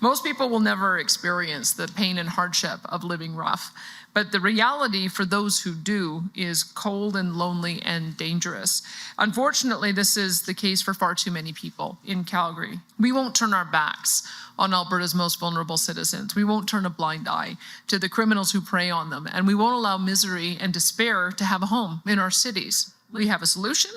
Most people will never experience the pain and hardship of living rough, but the reality for those who do is cold and lonely and dangerous. Unfortunately, this is the case for far too many people in Calgary. We won't turn our backs on Alberta's most vulnerable citizens. We won't turn a blind eye to the criminals who prey on them, and we won't allow misery and despair to have a home in our cities. We have a solution,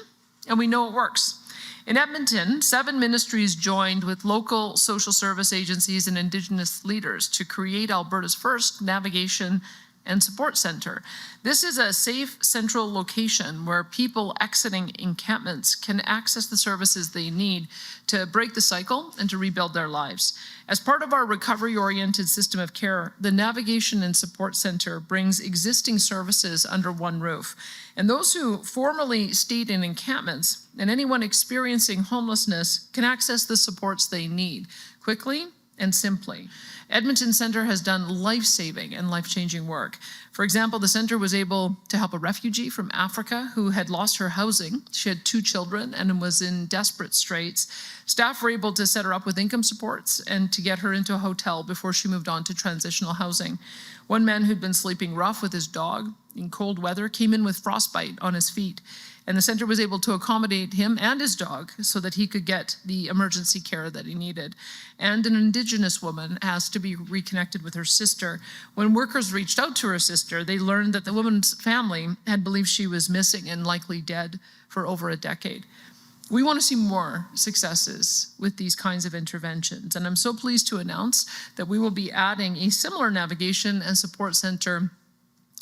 and we know it works. In Edmonton, 7 ministries joined with local social service agencies and Indigenous leaders to create Alberta's first navigation and support center. This is a safe central location where people exiting encampments can access the services they need to break the cycle and to rebuild their lives. As part of our recovery-oriented system of care, the Navigation and Support Center brings existing services under one roof. And those who formerly stayed in encampments and anyone experiencing homelessness can access the supports they need quickly and simply. Edmonton Centre has done life-saving and life-changing work. For example, the centre was able to help a refugee from Africa who had lost her housing. She had 2 children and was in desperate straits. Staff were able to set her up with income supports and to get her into a hotel before she moved on to transitional housing. One man who'd been sleeping rough with his dog in cold weather came in with frostbite on his feet, and the centre was able to accommodate him and his dog so that he could get the emergency care that he needed. And an Indigenous woman asked to be reconnected with her sister. When workers reached out to her sister, they learned that the woman's family had believed she was missing and likely dead for over a decade. We want to see more successes with these kinds of interventions, and I'm so pleased to announce that we will be adding a similar navigation and support center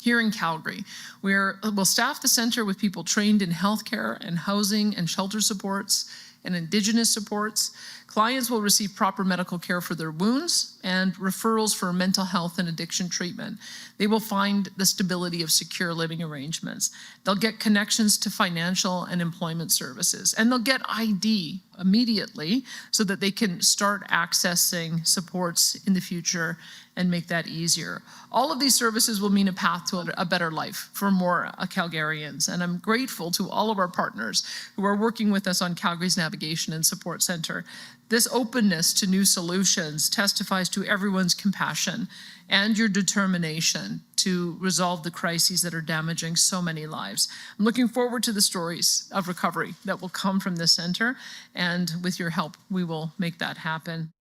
here in Calgary. We'll staff the center with people trained in healthcare and housing and shelter supports and Indigenous supports. Clients will receive proper medical care for their wounds and referrals for mental health and addiction treatment. They will find the stability of secure living arrangements. They'll get connections to financial and employment services, and they'll get ID immediately so that they can start accessing supports in the future and make that easier. All of these services will mean a path to a better life for more Calgarians, and I'm grateful to all of our partners who are working with us on Calgary's Navigation and Support Center. This openness to new solutions testifies to everyone's compassion and your determination to resolve the crises that are damaging so many lives. I'm looking forward to the stories of recovery that will come from this center, and with your help, we will make that happen.